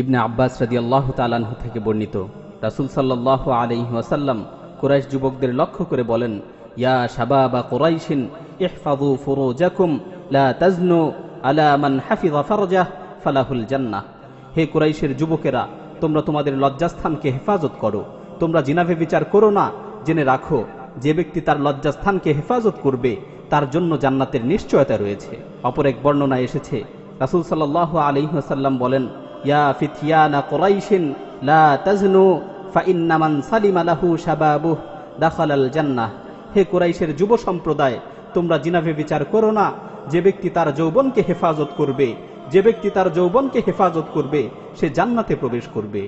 ইবনে আব্বাস রাদিয়াল্লাহু তাআলা আনহু থেকে বর্ণিত, রাসূল সাল্লাল্লাহু আলাইহি ওয়াসাল্লাম কুরাইশ যুবকদের লক্ষ্য করে বলেন, ইয়া শাবাবা কুরাইশিন ইহফাযু ফুরুজাকুম লা তাজনু আলা মান হাফিযা ফারজাহ ফালাহুল জান্নাহ। হে কুরাইশের যুবকেরা, তোমরা তোমাদের লজ্জাস্থানকে হেফাজত করো, তোমরা জিনা ব্যভিচার করো না। জেনে রাখো, যে ব্যক্তি তার লজ্জাস্থানকে হেফাজত করবে তার জন্য জান্নাতের নিশ্চয়তা রয়েছে। অপর এক বর্ণনায় এসেছে, রাসূল সাল্লাল্লাহু আলাইহি ওয়াসাল্লাম বলেন, ইয়া ফিতিয়ানা কুরাইশিন লা তাজনু ফাইন্না মান সালিমা লাহু শাবাবুহু দাখালাল জান্নাহ। হে কুরাইশের যুব সম্প্রদায়, তোমরা জিনা ব্যভিচার করো না। যে ব্যক্তি তার যৌবনকে হেফাজত করবে, যে ব্যক্তি তার যৌবনকে হেফাজত করবে সে জান্নাতে প্রবেশ করবে।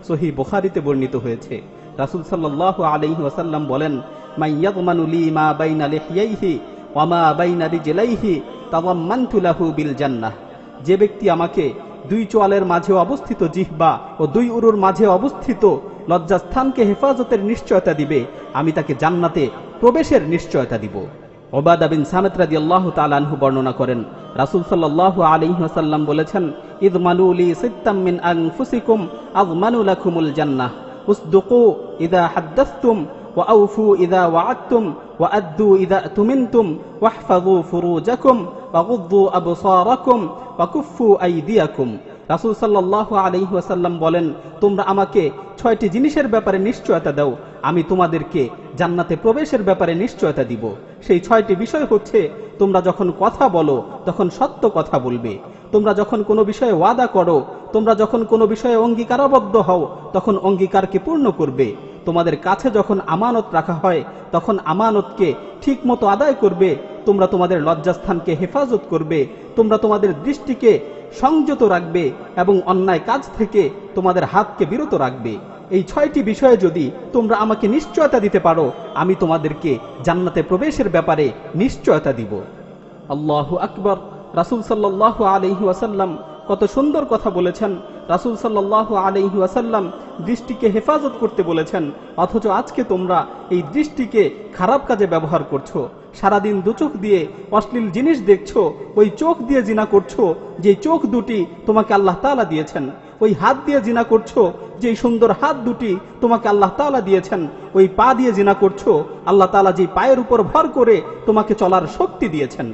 সহিহ বুখারীতে বর্ণিত হয়েছে, রাসূল সাল্লাল্লাহু আলাইহি ওয়াসাল্লাম বলেন, মান ইয়াযমানু লি মা বাইনা লিহইয়াইহি ওয়া মা বাইনা রিজলাইহি তাযাম্মানতু লাহু বিল জান্নাহ। যে ব্যক্তি আমাকে দুই চোয়ালের মাঝে অবস্থিত জিহ্বা ও দুই উরুর মাঝে অবস্থিত লজ্জাস্থানকে হেফাজতের নিশ্চয়তা দিবে, আমি তাকে জান্নাতে প্রবেশের নিশ্চয়তা দিব। উবাদা বিন সামিত রাদিয়াল্লাহু তাআলা আনহু বর্ণনা করেন, রাসূল সাল্লাল্লাহু আলাইহি ওয়াসাল্লাম বলেছেন, ইযমালু লি সিত্তাম মিন আনফুসিকুম আযমানু লাকুমুল জান্নাহ, উসদুকু ইযা হাদ্দাসতুম ওয়া আউফু ইযা ওয়া'আদতুম ওয়া আদ্দু ইযা তুমিনতুম ওয়াহফাযু ফুরুজাকুম ওয়া গুদ্দু আবসারাকুম ওয়া কুফফু আইদিয়াকুম। রাসূল সাল্লাল্লাহু আলাইহি ওয়াসাল্লাম বলেন, তোমরা আমাকে 6টি জিনিসের ব্যাপারে নিশ্চয়তা দাও, আমি তোমাদেরকে জান্নাতে প্রবেশের ব্যাপারে নিশ্চয়তা দিব। সেই 6টি বিষয় হচ্ছে, তোমরা যখন কথা বলো তখন সত্য কথা বলবে, তোমরা যখন কোনো বিষয়ে ওয়াদা করো, তোমরা যখন কোনো বিষয়ে অঙ্গীকারাবদ্ধ হও তখন অঙ্গীকারকে পূর্ণ করবে, তোমাদের কাছে যখন আমানত রাখা হয় তখন আমানতকে ঠিক মতো আদায় করবে, তোমরা তোমাদের লজ্জাস্থানকে হেফাজত করবে, তোমরা তোমাদের দৃষ্টিকে সংযত রাখবে এবং অন্যায় কাজ থেকে তোমাদের হাতকে বিরত রাখবে। এই 6টি বিষয়ে যদি তোমরা আমাকে নিশ্চয়তা দিতে পারো, আমি তোমাদেরকে জান্নাতে প্রবেশের ব্যাপারে নিশ্চয়তা দিব। আল্লাহু আকবার। রাসূল সাল্লাল্লাহু আলাইহি ওয়াসাল্লাম কত সুন্দর কথা বলেছেন। রাসূল সাল্লাল্লাহু আলাইহি ওয়াসাল্লাম দৃষ্টিকে হেফাজত করতে বলেছেন, অথচ আজকে তোমরা এই দৃষ্টিকে খারাপ কাজে ব্যবহার করছো। সারাদিন দুচোখ দিয়ে অশ্লীল জিনিস দেখছো, ওই চোখ দিয়ে জিনা করছো যে চোখ দুটি তোমাকে আল্লাহ তাআলা দিয়েছেন, ওই হাত দিয়ে জিনা করছো যে সুন্দর হাত দুটি তোমাকে আল্লাহ তাআলা দিয়েছেন, ওই পা দিয়ে জিনা করছো আল্লাহ তাআলা যে পায়ের উপর ভর করে তোমাকে চলার শক্তি দিয়েছেন।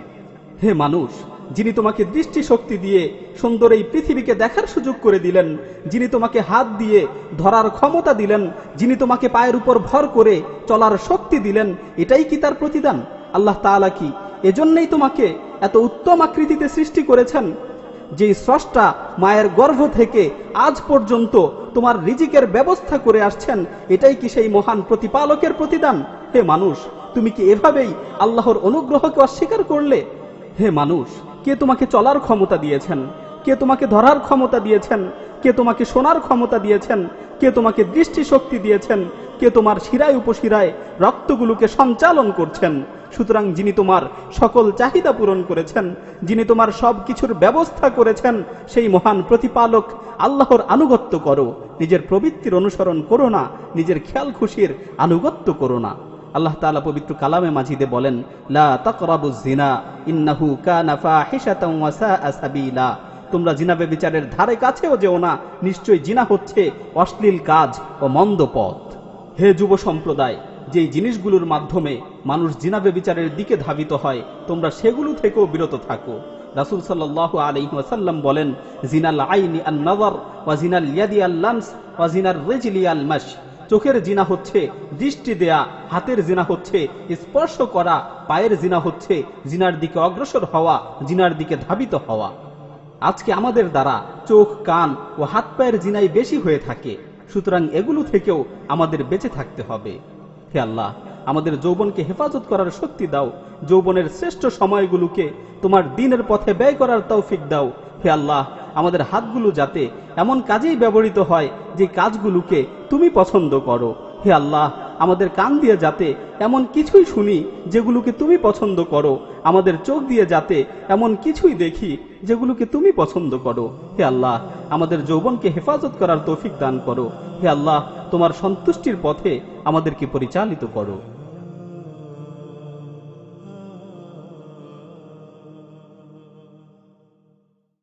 হে মানুষ, যিনি তোমাকে দৃষ্টি শক্তি দিয়ে সুন্দর এই পৃথিবীকে দেখার সুযোগ করে দিলেন, যিনি তোমাকে হাত দিয়ে ধরার ক্ষমতা দিলেন, যিনি তোমাকে পায়ের উপর ভর করে চলার শক্তি দিলেন, এটাই কি তার প্রতিদান? আল্লাহ তাআলা কি এজন্যই তোমাকে এত উত্তম আকৃতিতে সৃষ্টি করেছেন? যেই স্রষ্টা মায়ের গর্ভ থেকে আজ পর্যন্ত তোমার রিজিকের ব্যবস্থা করে আসছেন, এটাই কি সেই মহান প্রতিপালকের প্রতিদান? হে মানুষ, তুমি কি এভাবেই আল্লাহর অনুগ্রহকে অস্বীকার করলে? হে মানুষ, কে তোমাকে চলার ক্ষমতা দিয়েছেন? কে তোমাকে ধরার ক্ষমতা দিয়েছেন? কে তোমাকে শোনার ক্ষমতা দিয়েছেন? কে তোমাকে দৃষ্টি শক্তি দিয়েছেন? কে তোমার শিরায় উপশিরায় রক্তগুলোকে সঞ্চালন করছেন? সুতরাং যিনি তোমার সকল চাহিদা পূরণ করেছেন, যিনি তোমার সব কিছুর ব্যবস্থা করেছেন, সেই মহান প্রতিপালক আল্লাহর আনুগত্য করো, নিজের প্রবৃত্তির অনুসরণ করো না, নিজের খেয়াল খুশির আনুগত্য করো না। আল্লাহ তাআলা পবিত্র কালামে মাজিদে বলেন, লা তাকরাবুজ জিনা ইন্নাহু কানা ফাহিশাতান ওয়া সাআ সাবিলা। তোমরা জিনা ব্যভিচারের ধারে কাছেও যেও না, নিশ্চয়ই জিনা হচ্ছে অশ্লীল কাজ ও মন্দ পথ। হে যুব সম্প্রদায়, যেই জিনিসগুলোর মাধ্যমে মানুষ জিনা ব্যভিচারের দিকে ধাবিত হয়, তোমরা সেগুলো থেকেও বিরত থাকো। রাসূল সাল্লাল্লাহু আলাইহি ওয়াসাল্লাম বলেন, জিনাল আইনি আন নাযার ওয়া জিনাল ইয়াদি আল লামস ওয়া জিনার রিজলি আল মাশ। চোখের জিনা হচ্ছে দৃষ্টি দেয়া, হাতের জিনা হচ্ছে স্পর্শ করা, পায়ের জিনা হচ্ছে জিনার দিকে অগ্রসর হওয়া, জিনার দিকে ধাবিত হওয়া। আজকে আমাদের দ্বারা চোখ, কান ও হাত পায়ের জিনাই বেশি হয়ে থাকে, সুতরাং এগুলো থেকেও আমাদের বেঁচে থাকতে হবে। হে আল্লাহ, আমাদের যৌবনকে হেফাজত করার শক্তি দাও, যৌবনের শ্রেষ্ঠ সময়গুলোকে তোমার দ্বীনের পথে ব্যয় করার তৌফিক দাও। হে আল্লাহ, আমাদের হাতগুলো যাতে এমন কাজেই ব্যবহৃত হয় যে কাজগুলোকে তুমি পছন্দ করো। হে আল্লাহ, আমাদের কান দিয়ে যাতে এমন কিছুই শুনি যেগুলোকে তুমি পছন্দ করো, আমাদের চোখ দিয়ে যাতে এমন কিছুই দেখি যেগুলোকে তুমি পছন্দ করো। হে আল্লাহ, আমাদের যৌবনকে হেফাজত করার তৌফিক দান করো। হে আল্লাহ, তোমার সন্তুষ্টির পথে আমাদেরকে পরিচালিত করো।